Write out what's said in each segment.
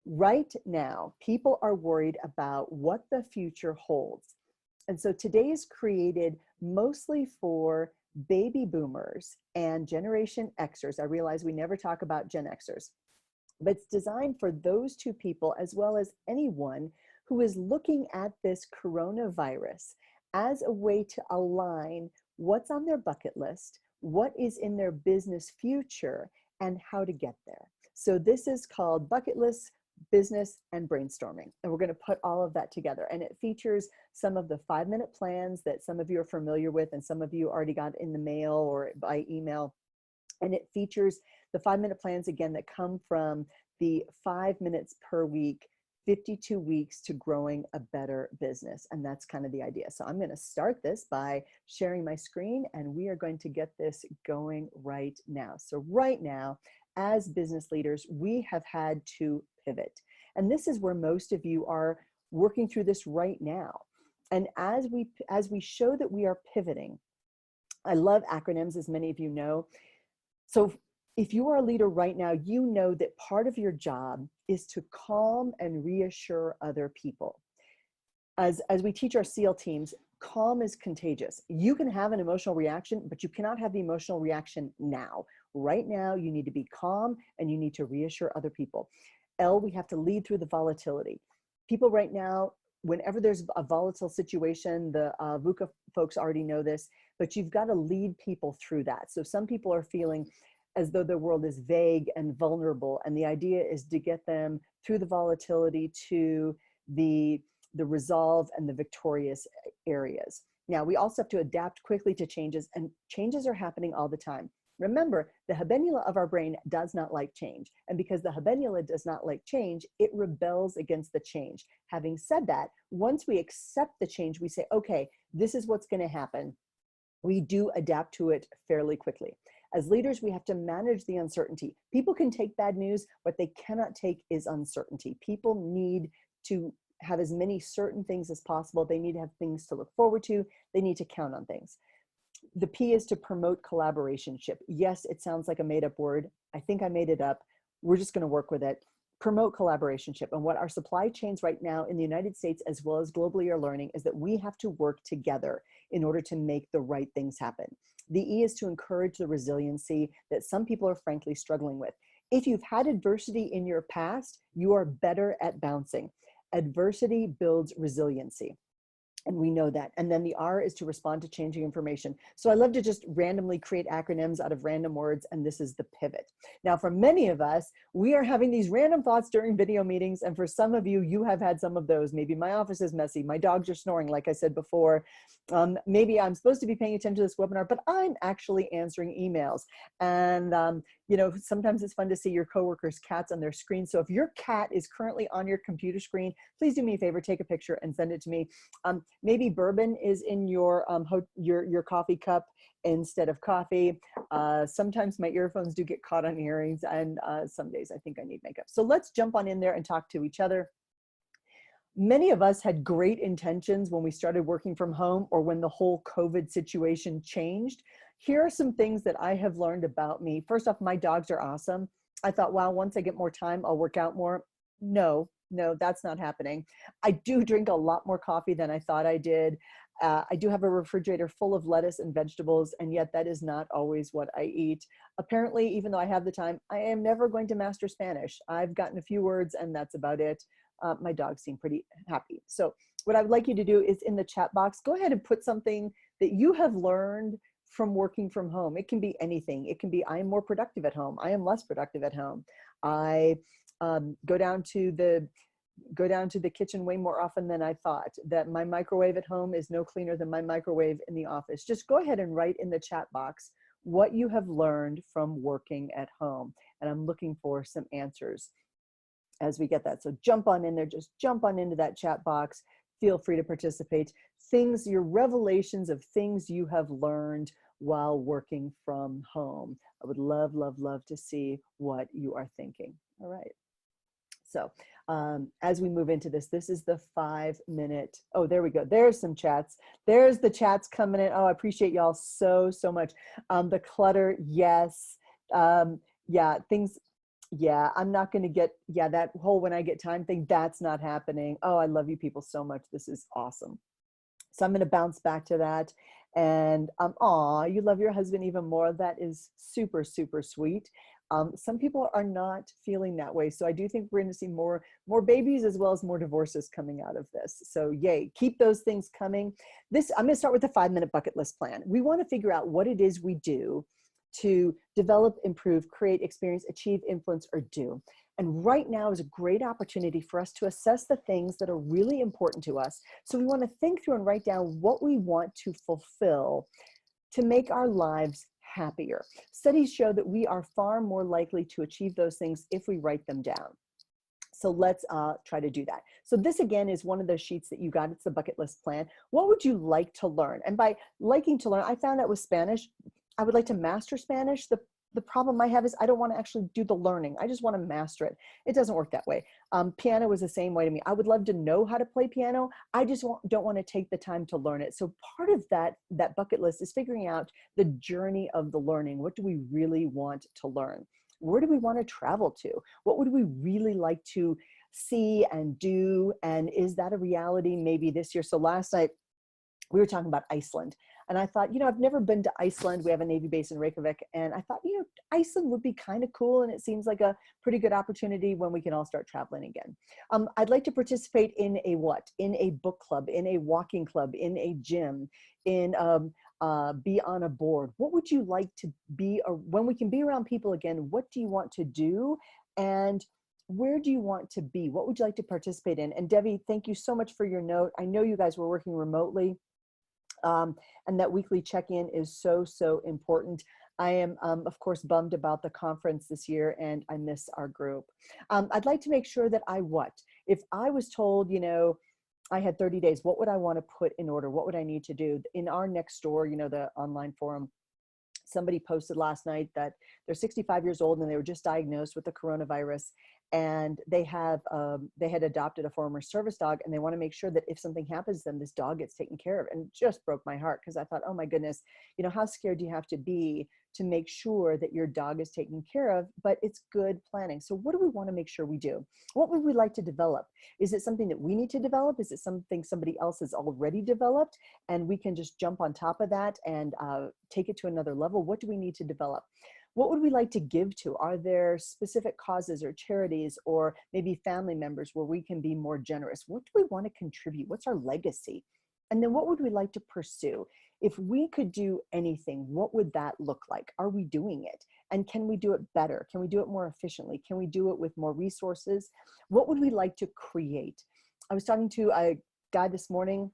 Right now, people are worried about what the future holds. And so today is created mostly for baby boomers and Generation Xers. I realize we never talk about Gen Xers, but it's designed for those two people as well as anyone who is looking at this coronavirus as a way to align what's on their bucket list, what is in their business future, and how to get there. So this is called Bucket List, Business, and Brainstorming. And we're going to put all of that together. And it features some of the 5-minute plans that some of you are familiar with and some of you already got in the mail or by email. And it features the 5-minute plans, again, that come from the 5 minutes per week, 52 weeks to growing a better business. And that's kind of the idea. So I'm going to start this by sharing my screen, and we are going to get this going right now. So right now, as business leaders, we have had to pivot. And this is where most of you are working through this right now. And as we show that we are pivoting, I love acronyms, as many of you know. So if you are a leader right now, you know that part of your job is to calm and reassure other people. As we teach our SEAL teams, calm is contagious. You can have an emotional reaction, but you cannot have the emotional reaction now. Right now, you need to be calm and you need to reassure other people. L, we have to lead through the volatility. People right now, whenever there's a volatile situation, the VUCA folks already know this, but you've got to lead people through that. So some people are feeling as though their world is vague and vulnerable, and the idea is to get them through the volatility to the resolve and the victorious areas. Now, we also have to adapt quickly to changes, and changes are happening all the time. Remember, the habenula of our brain does not like change. And because the habenula does not like change, it rebels against the change. Having said that, once we accept the change, we say, okay, this is what's going to happen. We do adapt to it fairly quickly. As leaders, we have to manage the uncertainty. People can take bad news. What they cannot take is uncertainty. People need to have as many certain things as possible. They need to have things to look forward to. They need to count on things. The P is to promote collaborationship. Yes, it sounds like a made-up word. I think I made it up. We're just going to work with it. Promote collaborationship. And what our supply chains right now in the United States as well as globally are learning is that we have to work together in order to make the right things happen. The E is to encourage the resiliency that some people are frankly struggling with. If you've had adversity in your past, you are better at bouncing. Adversity builds resiliency. And we know that. And then the R is to respond to changing information. So I love to just randomly create acronyms out of random words, and this is the pivot. Now, for many of us, we are having these random thoughts during video meetings, and for some of you, you have had some of those. Maybe my office is messy, my dogs are snoring, like I said before. Maybe I'm supposed to be paying attention to this webinar, but I'm actually answering emails. And you know, sometimes it's fun to see your coworkers' cats on their screen. So if your cat is currently on your computer screen, please do me a favor, take a picture and send it to me. Maybe bourbon is in your coffee cup instead of coffee. Sometimes my earphones do get caught on earrings, and some days I think I need makeup. So let's jump on in there and talk to each other. Many of us had great intentions when we started working from home or when the whole COVID situation changed. Here are some things that I have learned about me. First off, my dogs are awesome. I thought, wow, once I get more time, I'll work out more. No, that's not happening. I do drink a lot more coffee than I thought I did. I do have a refrigerator full of lettuce and vegetables, and yet that is not always what I eat. Apparently, even though I have the time, I am never going to master Spanish. I've gotten a few words and that's about it. My dogs seem pretty happy. So what I would like you to do is in the chat box, go ahead and put something that you have learned from working from home. It can be anything. It can be, I am more productive at home. I am less productive at home. I go down to the kitchen way more often than I thought. That my microwave at home is no cleaner than my microwave in the office. Just go ahead and write in the chat box what you have learned from working at home. And I'm looking for some answers as we get that. So jump on in there, just jump on into that chat box. Feel free to participate. Things, your revelations of things you have learned while working from home. I would love, love, love to see what you are thinking. All right. So as we move into this, this is the 5-minute, oh, there we go. There's some chats. There's the chats coming in. Oh, I appreciate y'all so, so much. The clutter, yes. Yeah, things, Yeah, I'm not going to get, yeah, that whole when I get time thing, that's not happening. Oh, I love you people so much. This is awesome. So I'm going to bounce back to that. And aw, you love your husband even more. That is super, super sweet. Some people are not feeling that way. So I do think we're going to see more babies as well as more divorces coming out of this. So yay, keep those things coming. I'm going to start with the 5-minute bucket list plan. We want to figure out what it is we do to develop, improve, create, experience, achieve, influence, or do. And right now is a great opportunity for us to assess the things that are really important to us. So we want to think through and write down what we want to fulfill to make our lives happier. Studies show that we are far more likely to achieve those things if we write them down. So let's try to do that. So this again is one of those sheets that you got. It's the bucket list plan. What would you like to learn? And by liking to learn, I found that with Spanish, I would like to master Spanish. The problem I have is I don't want to actually do the learning. I just want to master it. It doesn't work that way. Piano was the same way to me. I would love to know how to play piano. I just don't want to take the time to learn it. So part of that bucket list is figuring out the journey of the learning. What do we really want to learn? Where do we want to travel to? What would we really like to see and do? And is that a reality maybe this year? So last night, we were talking about Iceland. And I thought, I've never been to Iceland. We have a Navy base in Reykjavik. And I thought, Iceland would be kind of cool. And it seems like a pretty good opportunity when we can all start traveling again. I'd like to participate in a what? In a book club, in a walking club, in a gym, in be on a board. What would you like to be, or when we can be around people again, what do you want to do? And where do you want to be? What would you like to participate in? And Debbie, thank you so much for your note. I know you guys were working remotely. And that weekly check-in is so, so important. I am, of course, bummed about the conference this year, and I miss our group. I'd like to make sure that if I was told, I had 30 days, what would I want to put in order? What would I need to do? In our next door, the online forum, somebody posted last night that they're 65 years old and they were just diagnosed with the coronavirus, and they had adopted a former service dog, and they want to make sure that if something happens to them, this dog gets taken care of. And it just broke my heart, because I thought, oh my goodness, how scared do you have to be to make sure that your dog is taken care of? But it's good planning. So what do we want to make sure we do? What would we like to develop? Is it something that we need to develop? Is it something somebody else has already developed and we can just jump on top of that and take it to another level? What do we need to develop? What would we like to give to? Are there specific causes or charities or maybe family members where we can be more generous? What do we want to contribute? What's our legacy? And then what would we like to pursue? If we could do anything, what would that look like? Are we doing it? And can we do it better? Can we do it more efficiently? Can we do it with more resources? What would we like to create? I was talking to a guy this morning,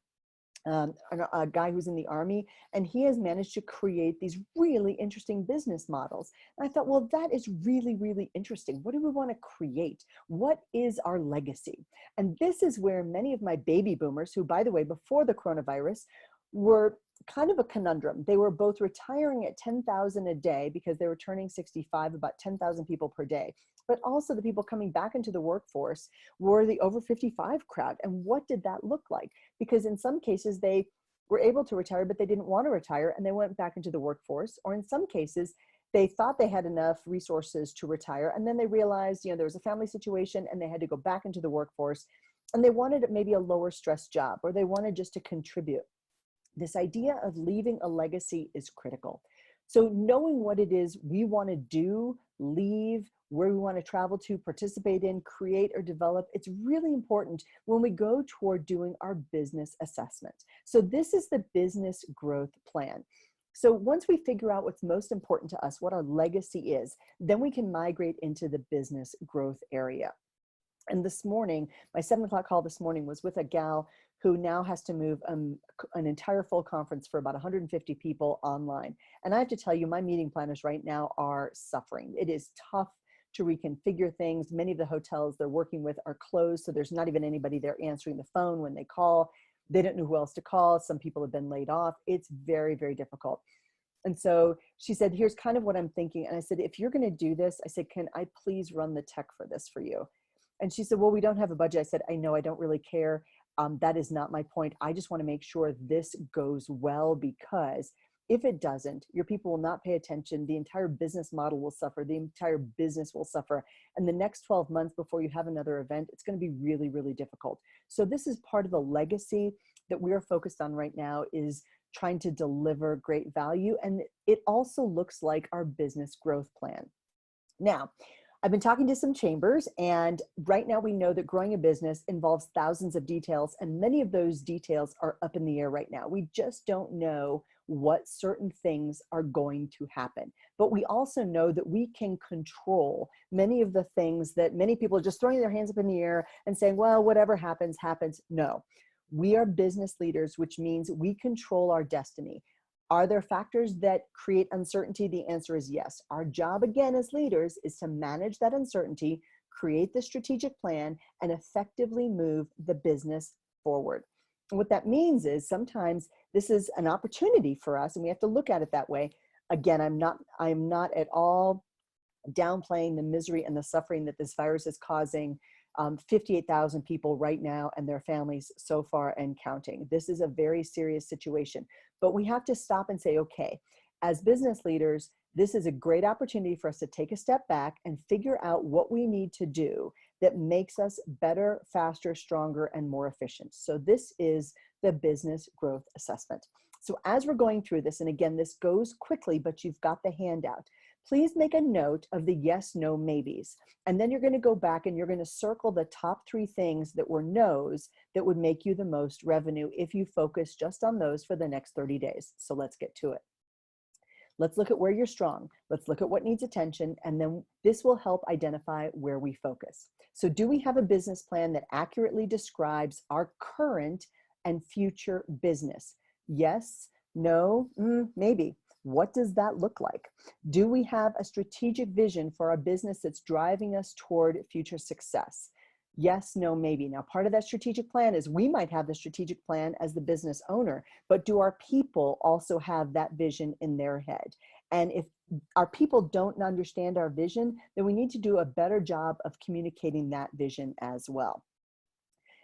a guy who's in the Army, and he has managed to create these really interesting business models. And I thought, well, that is really, really interesting. What do we want to create? What is our legacy? And this is where many of my baby boomers, who, by the way, before the coronavirus, were kind of a conundrum. They were both retiring at 10,000 a day because they were turning 65, about 10,000 people per day. But also the people coming back into the workforce were the over 55 crowd. And what did that look like? Because in some cases they were able to retire, but they didn't want to retire and they went back into the workforce. Or in some cases, they thought they had enough resources to retire. And then they realized, there was a family situation and they had to go back into the workforce, and they wanted maybe a lower stress job, or they wanted just to contribute. This idea of leaving a legacy is critical. So knowing what it is we want to do, leave, where we want to travel to, participate in, create, or develop, it's really important when we go toward doing our business assessment. So this is the business growth plan. So once we figure out what's most important to us, what our legacy is, then we can migrate into the business growth area. And this morning, my 7 o'clock call this morning was with a gal who now has to move an entire full conference for about 150 people online. And I have to tell you, my meeting planners right now are suffering. It is tough to reconfigure things. Many of the hotels they're working with are closed, so there's not even anybody there answering the phone when they call. They don't know who else to call. Some people have been laid off. It's very, very difficult. And so she said, here's kind of what I'm thinking. And I said, if you're going to do this, I said, can I please run the tech for this for you? And she said, well, we don't have a budget. I said, I know, I don't really care. That is not my point. I just want to make sure this goes well, because If it doesn't, your people will not pay attention. The entire business model will suffer. The entire business will suffer. And the next 12 months before you have another event, it's going to be really, really difficult. So this is part of the legacy that we are focused on right now, is trying to deliver great value. And it also looks like our business growth plan. Now, I've been talking to some chambers, and right now we know that growing a business involves thousands of details, and many of those details are up in the air right now. We just don't know what certain things are going to happen. But we also know that we can control many of the things that many people are just throwing their hands up in the air and saying, well, whatever happens, happens. No, we are business leaders, which means we control our destiny. Are there factors that create uncertainty? The answer is yes. Our job, again, as leaders, is to manage that uncertainty, create the strategic plan, and effectively move the business forward. And what that means is sometimes this is an opportunity for us, and we have to look at it that way. Again, I'm not at all downplaying the misery and the suffering that this virus is causing 58,000 people right now and their families so far and counting. This is a very serious situation, but we have to stop and say, okay, as business leaders, this is a great opportunity for us to take a step back and figure out what we need to do that makes us better, faster, stronger, and more efficient. So this is the business growth assessment. So as we're going through this, and again, this goes quickly, but you've got the handout. Please make a note of the yes, no, maybes. And then you're going to go back and you're going to circle the top 3 things that were no's that would make you the most revenue if you focus just on those for the next 30 days. So let's get to it. Let's look at where you're strong. Let's look at what needs attention. And then this will help identify where we focus. So do we have a business plan that accurately describes our current and future business? Yes, no, maybe. What does that look like? Do we have a strategic vision for our business that's driving us toward future success? Yes, no, maybe. Now, part of that strategic plan is we might have the strategic plan as the business owner, but do our people also have that vision in their head? And if our people don't understand our vision, then we need to do a better job of communicating that vision as well.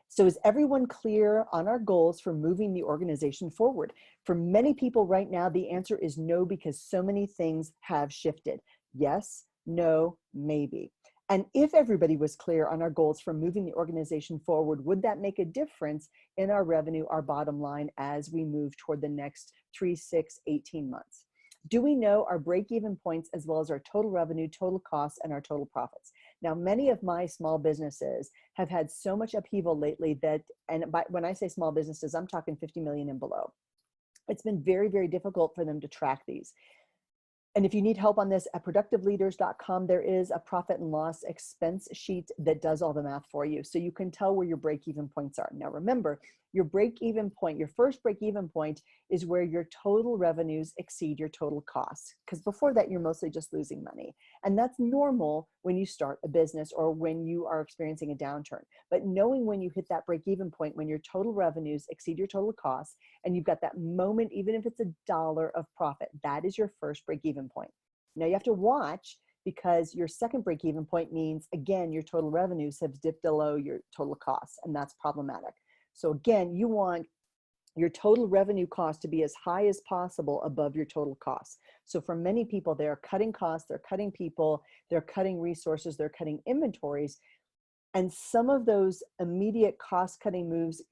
So is everyone clear on our goals for moving the organization forward? For many people right now, the answer is no, because so many things have shifted. Yes, no, maybe. And if everybody was clear on our goals for moving the organization forward, would that make a difference in our revenue, our bottom line, as we move toward the next 3, 6, 18 months? Do we know our break-even points as well as our total revenue, total costs, and our total profits? Now, many of my small businesses have had so much upheaval lately that, when I say small businesses, I'm talking 50 million and below. It's been very, very difficult for them to track these. And if you need help on this, at productiveleaders.com, there is a profit and loss expense sheet that does all the math for you. So you can tell where your break-even points are. Now, remember, your break-even point, your first break-even point is where your total revenues exceed your total costs. Because before that, you're mostly just losing money. And that's normal when you start a business or when you are experiencing a downturn. But knowing when you hit that break-even point, when your total revenues exceed your total costs, and you've got that moment, even if it's $1 of profit, that is your first break-even point. Now you have to watch, because your second break-even point means, again, your total revenues have dipped below your total costs, and that's problematic. So again, you want your total revenue cost to be as high as possible above your total costs. So for many people, they're cutting costs, they're cutting people, they're cutting resources, they're cutting inventories. And some of those immediate cost-cutting moves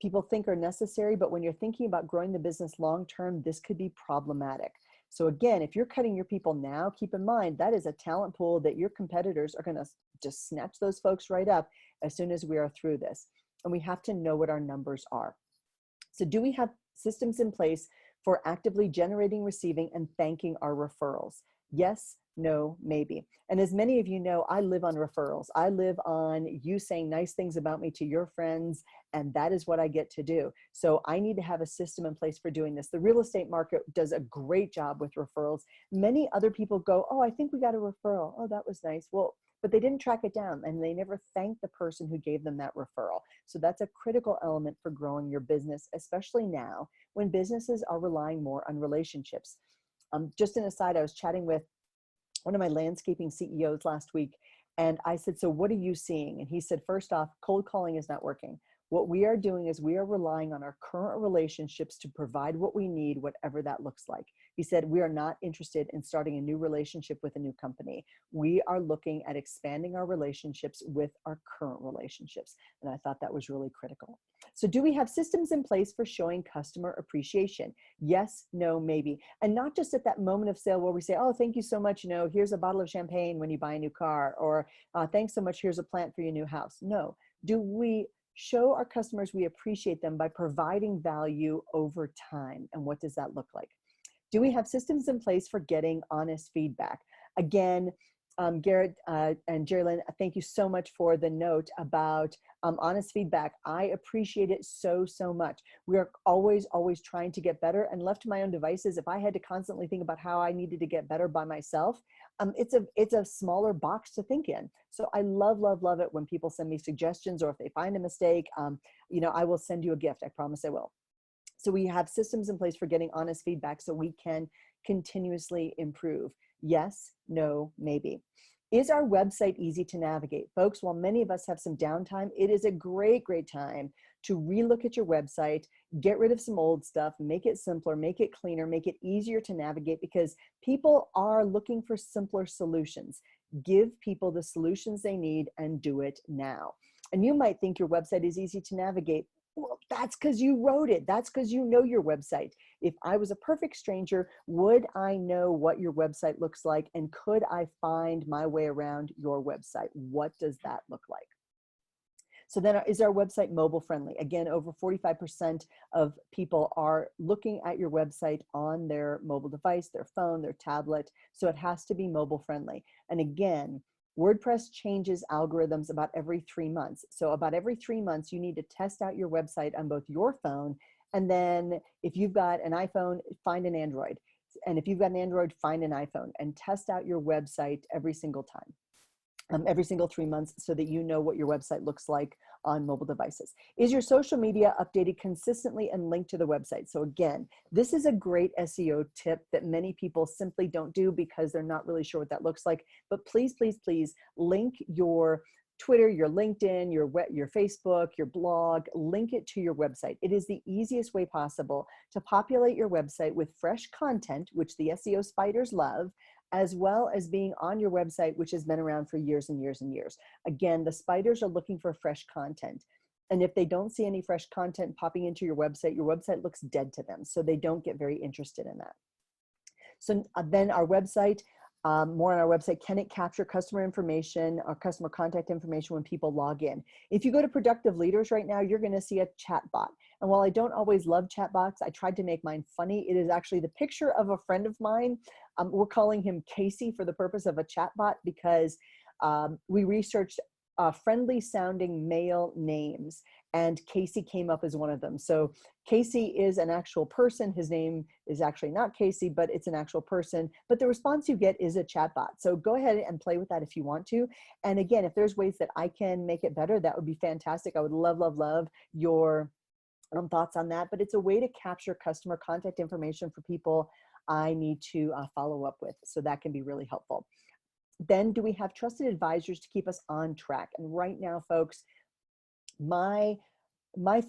people think are necessary, but when you're thinking about growing the business long-term, this could be problematic. So again, if you're cutting your people now, keep in mind that is a talent pool that your competitors are going to just snatch those folks right up as soon as we are through this. And we have to know what our numbers are. So do we have systems in place for actively generating, receiving, and thanking our referrals? Yes, no, maybe. And as many of you know, I live on referrals. I live on you saying nice things about me to your friends, and that is what I get to do. So I need to have a system in place for doing this. The real estate market does a great job with referrals. Many other people go, oh, I think we got a referral. Oh, that was nice. Well, but they didn't track it down, and they never thanked the person who gave them that referral. So that's a critical element for growing your business, especially now when businesses are relying more on relationships. Just an aside, I was chatting with one of my landscaping CEOs last week, and I said, so what are you seeing? And he said, first off, cold calling is not working. What we are doing is we are relying on our current relationships to provide what we need, whatever that looks like. He said, we are not interested in starting a new relationship with a new company. We are looking at expanding our relationships with our current relationships. And I thought that was really critical. So do we have systems in place for showing customer appreciation? Yes, no, maybe. And not just at that moment of sale where we say, oh, thank you so much. You know, here's a bottle of champagne when you buy a new car, or thanks so much, here's a plant for your new house. No, do we show our customers we appreciate them by providing value over time? And what does that look like? Do we have systems in place for getting honest feedback? Again, Garrett and Jerry Lynn, thank you so much for the note about honest feedback. I appreciate it so, so much. We are always trying to get better, and left to my own devices, if I had to constantly think about how I needed to get better by myself, it's a smaller box to think in. So I love it when people send me suggestions, or if they find a mistake, you know, I will send you a gift. I promise I will. So we have systems in place for getting honest feedback so we can continuously improve. Yes, no, maybe. Is our website easy to navigate? Folks, while many of us have some downtime, it is a great time to relook at your website, get rid of some old stuff, make it simpler, make it cleaner, make it easier to navigate, because people are looking for simpler solutions. Give people the solutions they need and do it now. And you might think your website is easy to navigate. Well, that's because you wrote it. That's because you know your website. If I was a perfect stranger, would I know what your website looks like? And could I find my way around your website? What does that look like? So then, is our website mobile friendly? Again, over 45% of people are looking at your website on their mobile device, their phone, their tablet. So it has to be mobile friendly. And again, WordPress changes algorithms about every 3 months. So about every 3 months, you need to test out your website on both your phone, and then if you've got an iPhone, find an Android. And if you've got an Android, find an iPhone, and test out your website every single time. Every single 3 months, so that you know what your website looks like on mobile devices. Is your social media updated consistently and linked to the website? So again, this is a great SEO tip that many people simply don't do because they're not really sure what that looks like. But please link your Twitter, your LinkedIn, your Facebook, your blog, link it to your website. It is the easiest way possible to populate your website with fresh content, which the SEO spiders love, as well as being on your website, which has been around for years and years and years. Again, the spiders are looking for fresh content. And if they don't see any fresh content popping into your website looks dead to them. So they don't get very interested in that. So then our website, more on our website, can it capture customer information or customer contact information when people log in? If you go to Productive Leaders right now, you're going to see a chat bot. And while I don't always love chat bots, I tried to make mine funny. It is actually the picture of a friend of mine. We're calling him Casey for the purpose of a chat bot, because we researched friendly sounding male names, and Casey came up as one of them. So Casey is an actual person. His name is actually not Casey, but it's an actual person. But the response you get is a chatbot. So go ahead and play with that if you want to. And again, if there's ways that I can make it better, that would be fantastic. I would love your thoughts on that. But it's a way to capture customer contact information for people I need to follow up with. So that can be really helpful. Then, do we have trusted advisors to keep us on track? And right now, folks, my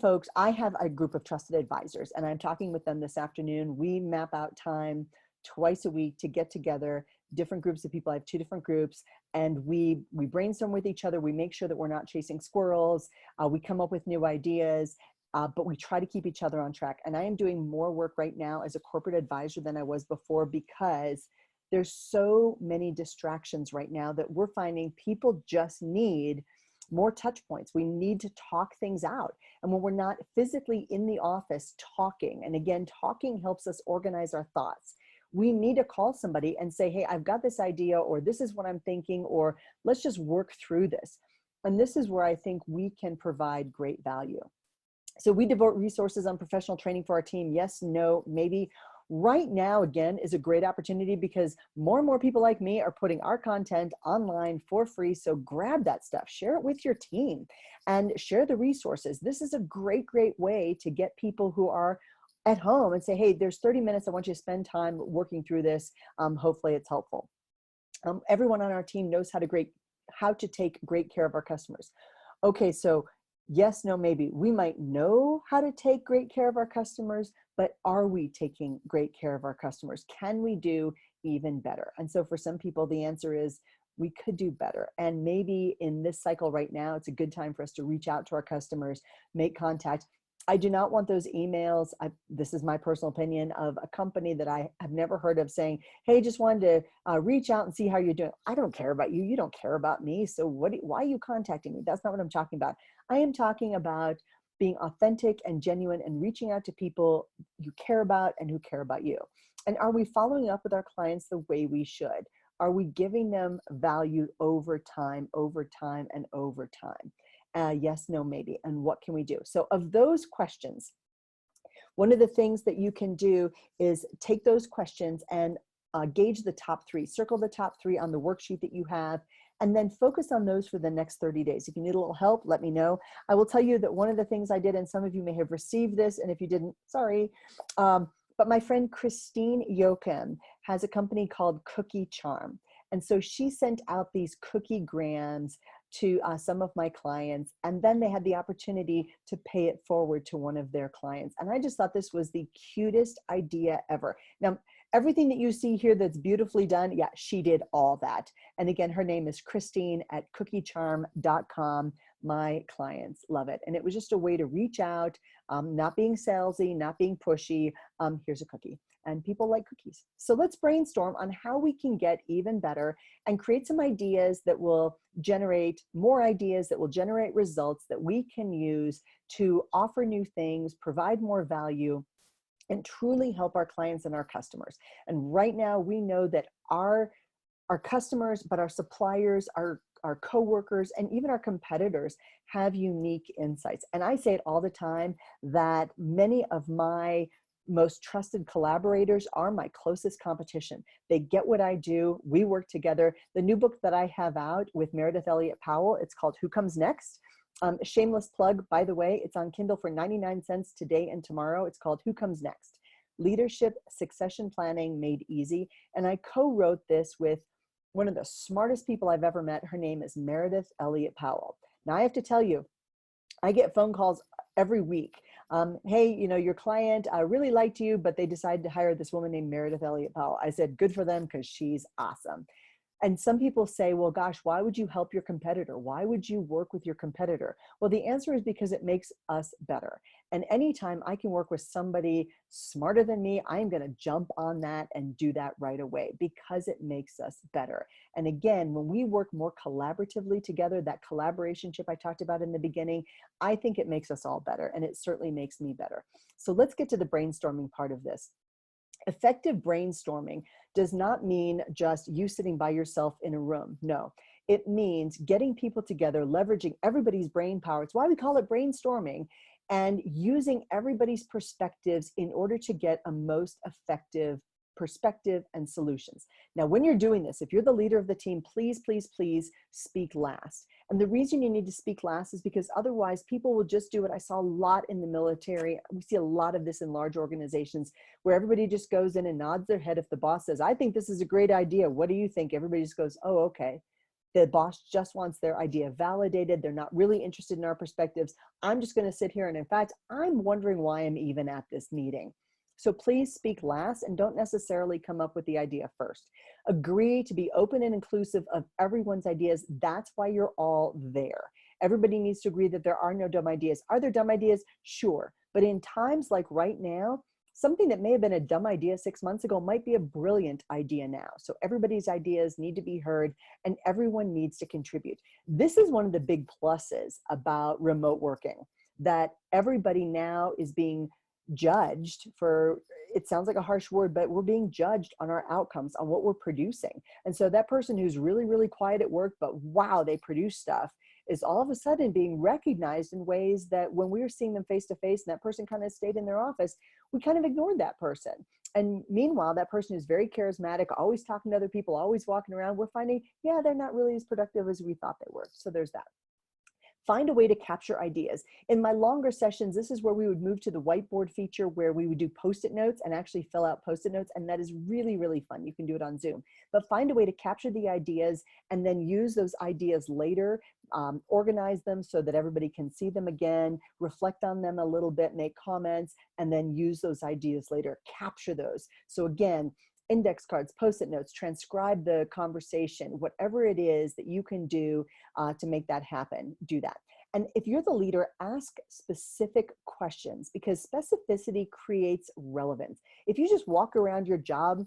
folks, I have a group of trusted advisors, and I'm talking with them this afternoon. We map out time twice a week to get together, different groups of people. I have 2 different groups, and we brainstorm with each other. We make sure that we're not chasing squirrels. We come up with new ideas, but we try to keep each other on track. And I am doing more work right now as a corporate advisor than I was before, because there's so many distractions right now that we're finding people just need more touch points. We need to talk things out. And when we're not physically in the office talking, and again, talking helps us organize our thoughts. We need to call somebody and say, hey, I've got this idea, or this is what I'm thinking, or let's just work through this. And this is where I think we can provide great value. So we devote resources on professional training for our team. Yes, no, maybe. Right now, again, is a great opportunity, because more and more people like me are putting our content online for free. So grab that stuff, share it with your team, and share the resources. This is a great way to get people who are at home and say, hey, there's 30 minutes. I want you to spend time working through this. Hopefully it's helpful. Everyone on our team knows how to take great care of our customers. Okay, so Yes, no, maybe. We might know how to take great care of our customers, but are we taking great care of our customers? Can we do even better? And so for some people, the answer is we could do better. And maybe in this cycle right now, it's a good time for us to reach out to our customers, make contact. I do not want those emails. This is my personal opinion, of a company that I have never heard of saying, hey, just wanted to reach out and see how you're doing. I don't care about you. You don't care about me. So why are you contacting me? That's not what I'm talking about. I am talking about being authentic and genuine and reaching out to people you care about and who care about you. And are we following up with our clients the way we should? Are we giving them value over time, and over time? Yes, no, maybe. And what can we do? So of those questions, one of the things that you can do is take those questions and gauge the top three, circle the top three on the worksheet that you have, and then focus on those for the next 30 days. If you need a little help, let me know. I will tell you that one of the things I did, and some of you may have received this, and if you didn't, sorry, but my friend Christine Yoakum has a company called Cookie Charm. And so she sent out these cookie grams to some of my clients, and then they had the opportunity to pay it forward to one of their clients. And I just thought this was the cutest idea ever. Now, everything that you see here that's beautifully done, yeah, she did all that. And again, her name is Christine at cookiecharm.com. My clients love it. And it was just a way to reach out, not being salesy, not being pushy. Here's a cookie. And people like cookies. So let's brainstorm on how we can get even better and create some ideas that will generate more ideas, that will generate results that we can use to offer new things, provide more value, and truly help our clients and our customers. And right now we know that our customers, but our suppliers, our coworkers, and even our competitors have unique insights. And I say it all the time that many of my most trusted collaborators are my closest competition. They get what I do. We work together. The new book that I have out with Meredith Elliott Powell, it's called Who Comes Next? Shameless plug, by the way, it's on Kindle for 99 cents today and tomorrow. It's called Who Comes Next? Leadership Succession Planning Made Easy. And I co-wrote this with one of the smartest people I've ever met. Her name is Meredith Elliott Powell. Now I have to tell you, I get phone calls every week. Hey, your client really liked you, but they decided to hire this woman named Meredith Elliott Powell. I said, good for them, because she's awesome. And some people say, well, gosh, why would you help your competitor? Why would you work with your competitor? Well, the answer is because it makes us better. And anytime I can work with somebody smarter than me, I'm going to jump on that and do that right away, because it makes us better. And again, when we work more collaboratively together, that collaboration ship I talked about in the beginning, I think it makes us all better, and it certainly makes me better. So let's get to the brainstorming part of this. Effective brainstorming does not mean just you sitting by yourself in a room. No, it means getting people together, leveraging everybody's brain power. It's why we call it brainstorming, and using everybody's perspectives in order to get a most effective perspective and solutions. Now, when you're doing this, if you're the leader of the team, please, please, please speak last. And the reason you need to speak last is because otherwise people will just do it. I saw a lot in the military. We see a lot of this in large organizations where everybody just goes in and nods their head if the boss says, I think this is a great idea. What do you think? Everybody just goes, oh, okay. The boss just wants their idea validated. They're not really interested in our perspectives. I'm just going to sit here. And in fact, I'm wondering why I'm even at this meeting. So please speak last, and don't necessarily come up with the idea first. Agree to be open and inclusive of everyone's ideas. That's why you're all there. Everybody needs to agree that there are no dumb ideas. Are there dumb ideas? Sure. But in times like right now, something that may have been a dumb idea 6 months ago might be a brilliant idea now. So everybody's ideas need to be heard, and everyone needs to contribute. This is one of the big pluses about remote working, that everybody now is being judged for, it sounds like a harsh word, but we're being judged on our outcomes, on what we're producing. And so that person who's really, really quiet at work, but wow, they produce stuff, is all of a sudden being recognized in ways that when we were seeing them face to face and that person kind of stayed in their office, we kind of ignored that person. And meanwhile, that person who's very charismatic, always talking to other people, always walking around, we're finding, yeah, they're not really as productive as we thought they were. So there's that. Find a way to capture ideas. In my longer sessions, this is where we would move to the whiteboard feature where we would do Post-it notes and actually fill out Post-it notes. And that is really, really fun. You can do it on Zoom, but find a way to capture the ideas and then use those ideas later, organize them so that everybody can see them again, reflect on them a little bit, make comments, and then use those ideas later, capture those. So again, index cards, Post-it notes, transcribe the conversation, whatever it is that you can do to make that happen, do that. And if you're the leader, ask specific questions because specificity creates relevance. If you just walk around your job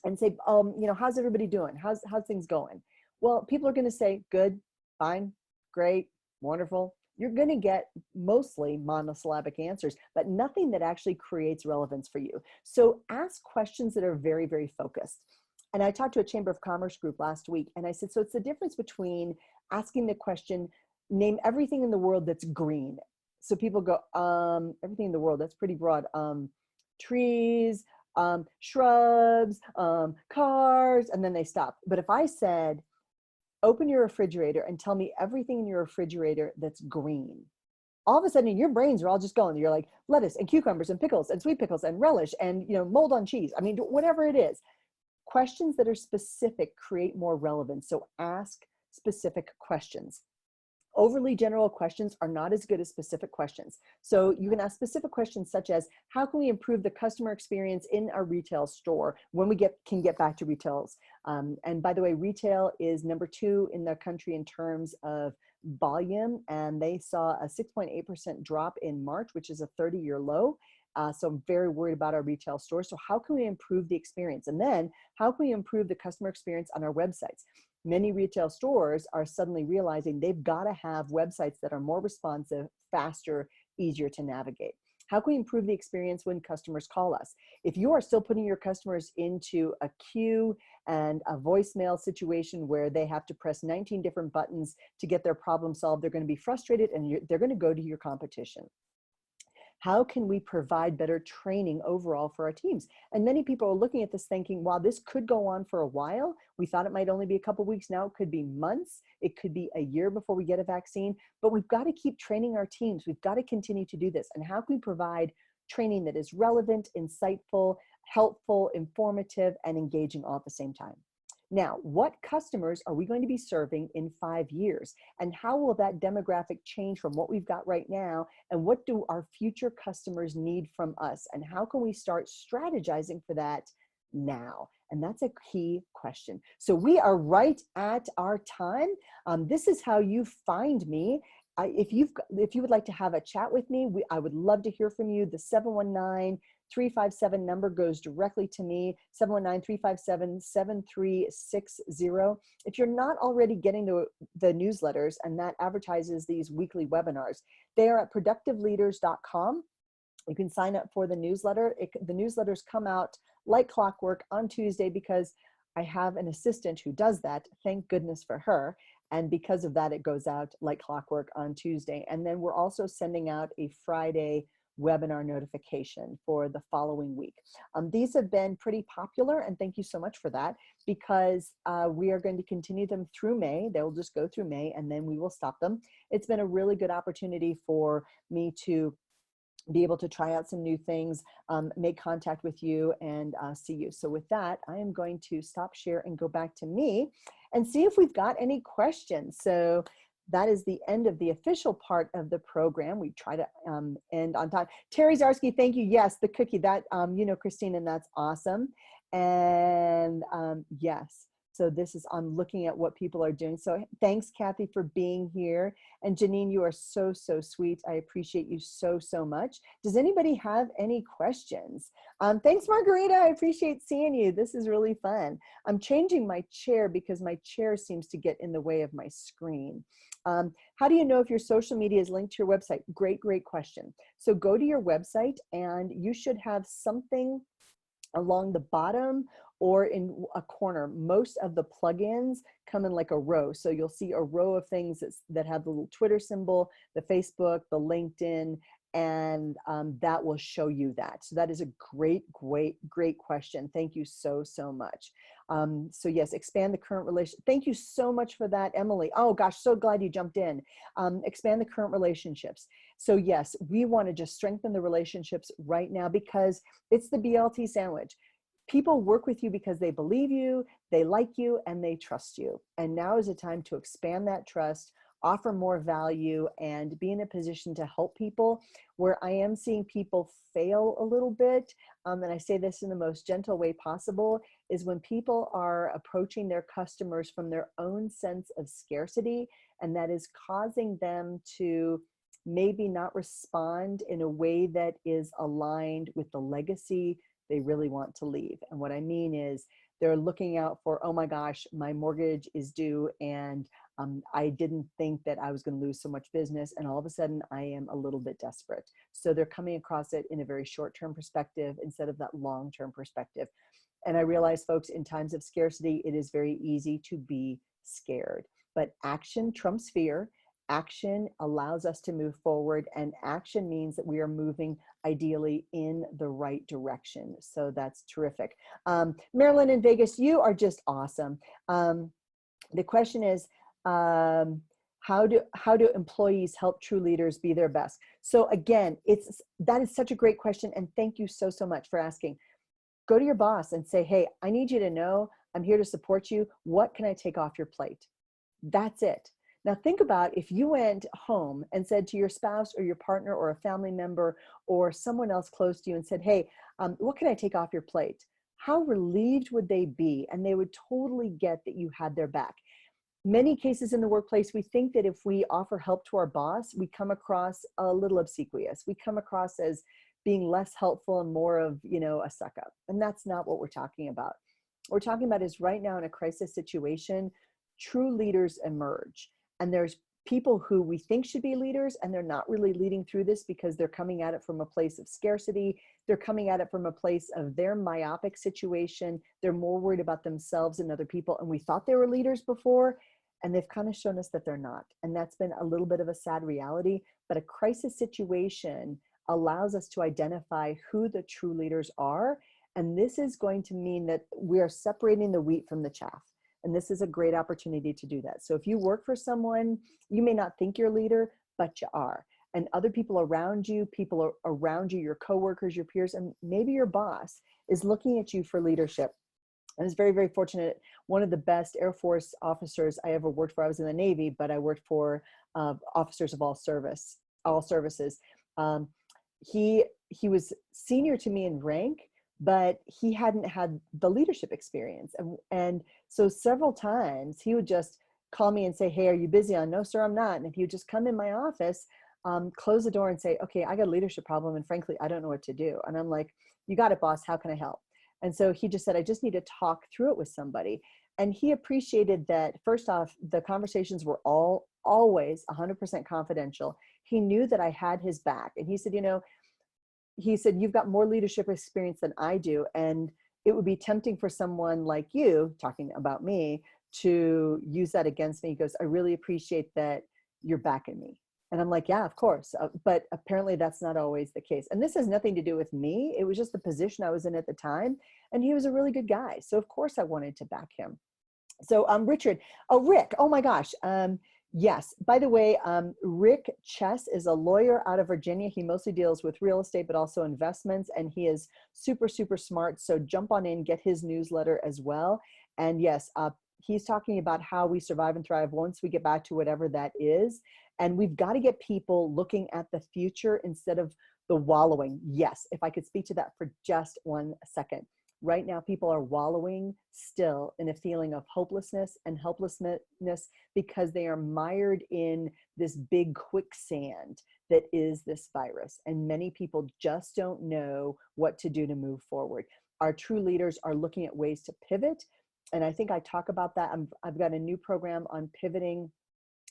and say, you know, how's everybody doing? How's things going? Well, people are going to say good, fine, great, wonderful. You're going to get mostly monosyllabic answers, but nothing that actually creates relevance for you. So ask questions that are very, very focused. And I talked to a Chamber of Commerce group last week, and I said, so it's the difference between asking the question, name everything in the world that's green. So people go, everything in the world, that's pretty broad. Trees, shrubs, cars, and then they stop. But if I said, open your refrigerator and tell me everything in your refrigerator that's green, all of a sudden your brains are all just going. You're like lettuce and cucumbers and pickles and sweet pickles and relish and, you know, mold on cheese. I mean, whatever it is. Questions that are specific create more relevance. So ask specific questions. Overly general questions are not as good as specific questions. So you can ask specific questions such as, how can we improve the customer experience in our retail store when we can get back to retails? And by the way, retail is #2 in the country in terms of volume, and they saw a 6.8% drop in March, which is a 30-year low. So I'm very worried about our retail stores. So how can we improve the experience? And then how can we improve the customer experience on our websites? Many retail stores are suddenly realizing they've got to have websites that are more responsive, faster, easier to navigate. How can we improve the experience when customers call us? If you are still putting your customers into a queue and a voicemail situation where they have to press 19 different buttons to get their problem solved, they're going to be frustrated and they're going to go to your competition. How can we provide better training overall for our teams? And many people are looking at this thinking, wow, this could go on for a while. We thought it might only be a couple of weeks. Now it could be months. It could be a year before we get a vaccine. But we've got to keep training our teams. We've got to continue to do this. And how can we provide training that is relevant, insightful, helpful, informative, and engaging all at the same time? Now, what customers are we going to be serving in 5 years? And how will that demographic change from what we've got right now? And what do our future customers need from us? And how can we start strategizing for that now? And that's a key question. So we are right at our time. This is how you find me. If you would like to have a chat with me, I would love to hear from you. The 719-357 number goes directly to me, 719-357-7360. If you're not already getting the newsletters, and that advertises these weekly webinars, they are at productiveleaders.com. You can sign up for the newsletter. The newsletters come out like clockwork on Tuesday because I have an assistant who does that. Thank goodness for her. And because of that, it goes out like clockwork on Tuesday. And then we're also sending out a Friday webinar notification for the following week. These have been pretty popular, and thank you so much for that, because we are going to continue them through May. They will just go through May, and then we will stop them. It's been a really good opportunity for me to be able to try out some new things, make contact with you, and see you. So with that, I am going to stop share and go back to me and see if we've got any questions. So that is the end of the official part of the program. We try to end on time. Terry Zarsky, thank you. Yes, the cookie, that, you know, Christine, and that's awesome. And yes. So this is, I'm looking at what people are doing. So thanks, Kathy, for being here. And Janine, you are so, so sweet. I appreciate you so, so much. Does anybody have any questions? Thanks, Margarita. I appreciate seeing you. This is really fun. I'm changing my chair because my chair seems to get in the way of my screen. How do you know if your social media is linked to your website? Great, great question. So go to your website and you should have something along the bottom or in a corner. Most of the plugins come in like a row. So you'll see a row of things that have the little Twitter symbol, the Facebook, the LinkedIn, and that will show you that. So that is a great question. Thank you so much. So yes, expand the current relation. Thank you so much for that, Emily. Oh gosh, so glad you jumped in. Expand the current relationships. So yes, we want to just strengthen the relationships right now because it's the BLT sandwich. People work with you because they believe you, they like you, and they trust you. And now is the time to expand that trust, offer more value, and be in a position to help people. Where I am seeing people fail a little bit, and I say this in the most gentle way possible, is when people are approaching their customers from their own sense of scarcity, and that is causing them to maybe not respond in a way that is aligned with the legacy they really want to leave. And what I mean is they're looking out for, oh my gosh, my mortgage is due, and I didn't think that I was going to lose so much business, and all of a sudden I am a little bit desperate. So they're coming across it in a very short-term perspective instead of that long-term perspective. And I realize, folks, in times of scarcity, it is very easy to be scared, but action trumps fear. Action allows us to move forward, and action means that we are moving ideally in the right direction. So that's terrific. Marilyn in Vegas, you are just awesome. The question is, how do employees help true leaders be their best? So again, that is such a great question, and thank you so much for asking. Go to your boss and say, hey, I need you to know I'm here to support you. What can I take off your plate? That's it. Now think about if you went home and said to your spouse or your partner or a family member or someone else close to you and said, hey, what can I take off your plate? How relieved would they be? And they would totally get that you had their back. Many cases in the workplace, we think that if we offer help to our boss, we come across a little obsequious. We come across as being less helpful and more of, a suck up. And that's not what we're talking about. What we're talking about is right now in a crisis situation, true leaders emerge. And there's people who we think should be leaders, and they're not really leading through this because they're coming at it from a place of scarcity. They're coming at it from a place of their myopic situation. They're more worried about themselves and other people. And we thought they were leaders before, and they've kind of shown us that they're not. And that's been a little bit of a sad reality. But a crisis situation allows us to identify who the true leaders are. And this is going to mean that we are separating the wheat from the chaff. And this is a great opportunity to do that. So if you work for someone, you may not think you're a leader, but you are. And other people around you, your coworkers, your peers, and maybe your boss is looking at you for leadership. I was very, very fortunate. One of the best Air Force officers I ever worked for, I was in the Navy, but I worked for officers of all services. He was senior to me in rank, but he hadn't had the leadership experience. And so several times he would just call me and say, hey, are you busy? No, sir, I'm not. And if he would just come in my office, close the door and say, okay, I got a leadership problem. And frankly, I don't know what to do. And I'm like, you got it, boss. How can I help? And so he just said, I just need to talk through it with somebody. And he appreciated that, first off, the conversations were always 100% confidential. He knew that I had his back. And he said, you've got more leadership experience than I do. And it would be tempting for someone like you, talking about me, to use that against me. He goes, I really appreciate that you're backing me. And I'm like, yeah, of course. But apparently that's not always the case. And this has nothing to do with me. It was just the position I was in at the time. And he was a really good guy. So of course I wanted to back him. So Rick, oh my gosh. Yes, by the way, Rick Chess is a lawyer out of Virginia. He mostly deals with real estate, but also investments. And he is super, super smart. So jump on in, get his newsletter as well. And yes, he's talking about how we survive and thrive once we get back to whatever that is. And we've got to get people looking at the future instead of the wallowing. Yes, if I could speak to that for just 1 second. Right now, people are wallowing still in a feeling of hopelessness and helplessness because they are mired in this big quicksand that is this virus. And many people just don't know what to do to move forward. Our true leaders are looking at ways to pivot. And I think I talk about that. I've got a new program on pivoting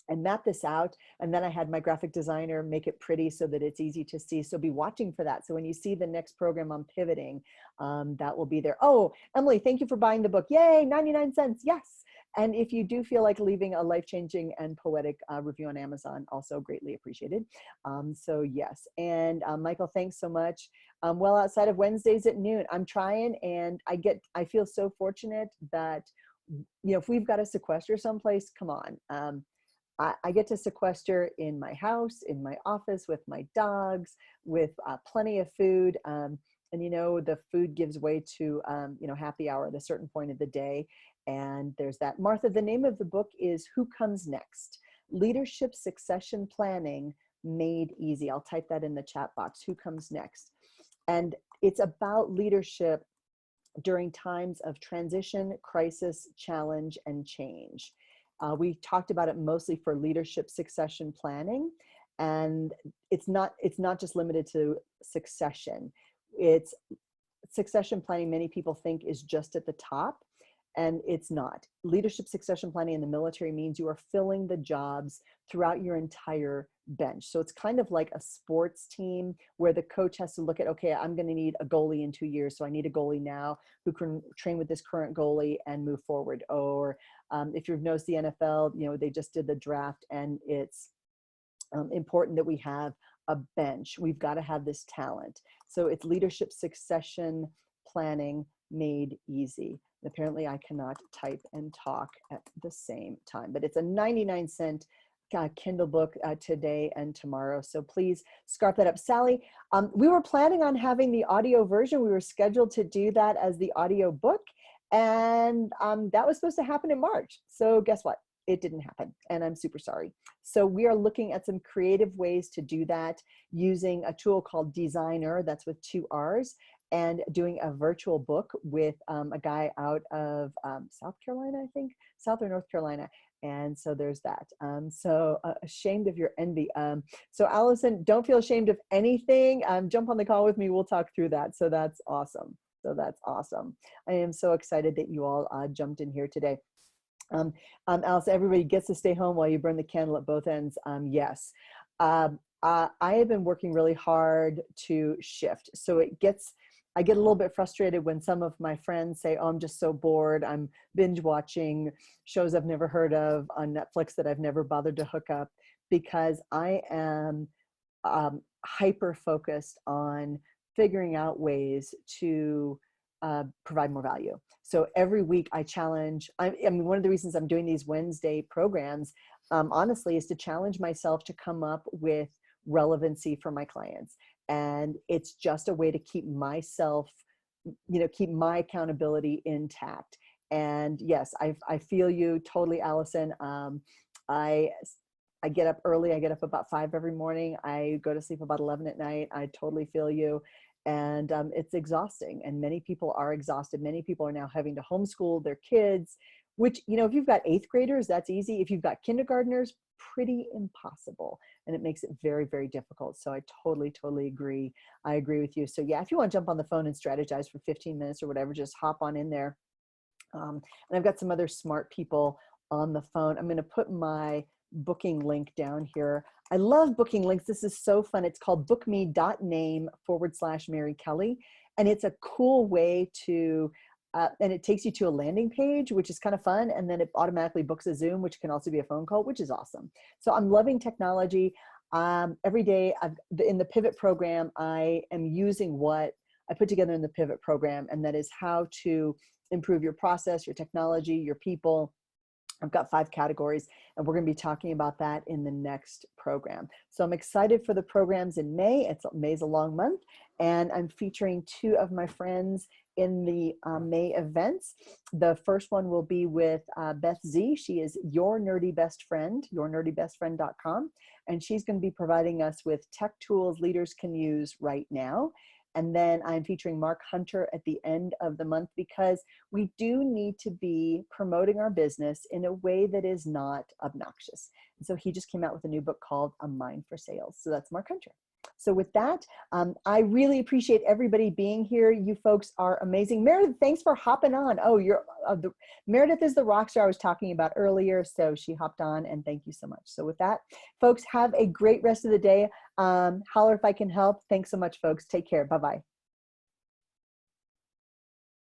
and map this out. And then I had my graphic designer make it pretty so that it's easy to see. So be watching for that. So when you see the next program on pivoting, that will be there. Oh, Emily, thank you for buying the book. Yay, 99 cents. Yes. And if you do feel like leaving a life-changing and poetic review on Amazon, also greatly appreciated. So yes, and Michael, thanks so much. Well, outside of Wednesdays at noon, I'm trying, and I feel so fortunate that, if we've got to sequester someplace, come on. I get to sequester in my house, in my office, with my dogs, with plenty of food. And the food gives way to, happy hour at a certain point of the day. And there's that. Martha, the name of the book is Who Comes Next? Leadership Succession Planning Made Easy. I'll type that in the chat box. Who Comes Next? And it's about leadership during times of transition, crisis, challenge, and change. We talked about it mostly for leadership succession planning, and it's not just limited to succession. It's succession planning, many people think, is just at the top, and it's not. Leadership succession planning in the military means you are filling the jobs throughout your entire bench. So it's kind of like a sports team where the coach has to look at, okay, I'm going to need a goalie in 2 years, so I need a goalie now who can train with this current goalie and move forward. Or if you've noticed the NFL, they just did the draft, and it's important that we have a bench. We've got to have this talent. So it's leadership succession planning made easy. And apparently I cannot type and talk at the same time, but it's a 99-cent Kindle book today and tomorrow. So please scarf that up. Sally, we were planning on having the audio version. We were scheduled to do that as the audio book. And that was supposed to happen in March. So guess what? It didn't happen, and I'm super sorry. So we are looking at some creative ways to do that using a tool called Designer, that's with 2 R's, and doing a virtual book with a guy out of South Carolina, I think, South or North Carolina. And so there's that. So ashamed of your envy. So Allison, don't feel ashamed of anything. Jump on the call with me. We'll talk through that. So that's awesome. I am so excited that you all jumped in here today. Alice, everybody gets to stay home while you burn the candle at both ends. Yes. I have been working really hard to shift. So I get a little bit frustrated when some of my friends say, oh, I'm just so bored. I'm binge watching shows I've never heard of on Netflix that I've never bothered to hook up, because I am hyper focused on figuring out ways to provide more value. So every week I challenge, I mean, one of the reasons I'm doing these Wednesday programs, honestly, is to challenge myself to come up with relevancy for my clients. And it's just a way to keep myself, keep my accountability intact. And yes, I feel you totally, Allison. I get up early. I get up about 5 every morning. I go to sleep about 11 at night. I totally feel you. And it's exhausting, and many people are exhausted. Many people are now having to homeschool their kids, which, if you've got 8th graders, that's easy. If you've got kindergartners, pretty impossible. And it makes it very, very difficult. So I totally, totally agree. I agree with you. So yeah, if you want to jump on the phone and strategize for 15 minutes or whatever, just hop on in there. And I've got some other smart people on the phone. I'm going to put my booking link down here. I love booking links. This is so fun. It's called bookme.name/Mary Kelly. And it's a cool way to, and it takes you to a landing page, which is kind of fun. And then it automatically books a Zoom, which can also be a phone call, which is awesome. So I'm loving technology. Every day in the Pivot program, I am using what I put together in the Pivot program, and that is how to improve your process, your technology, your people. I've got 5 categories, and we're going to be talking about that in the next program. So I'm excited for the programs in May. May's a long month, and I'm featuring 2 of my friends in the May events. The first one will be with Beth Z. She is your nerdy best friend, yournerdybestfriend.com, and she's going to be providing us with tech tools leaders can use right now. And then I'm featuring Mark Hunter at the end of the month, because we do need to be promoting our business in a way that is not obnoxious. And so he just came out with a new book called A Mind for Sales. So that's Mark Hunter. So with that, I really appreciate everybody being here. You folks are amazing. Meredith, thanks for hopping on. Oh, Meredith is the rock star I was talking about earlier. So she hopped on, and thank you so much. So with that, folks, have a great rest of the day. Holler if I can help. Thanks so much, folks. Take care. Bye-bye.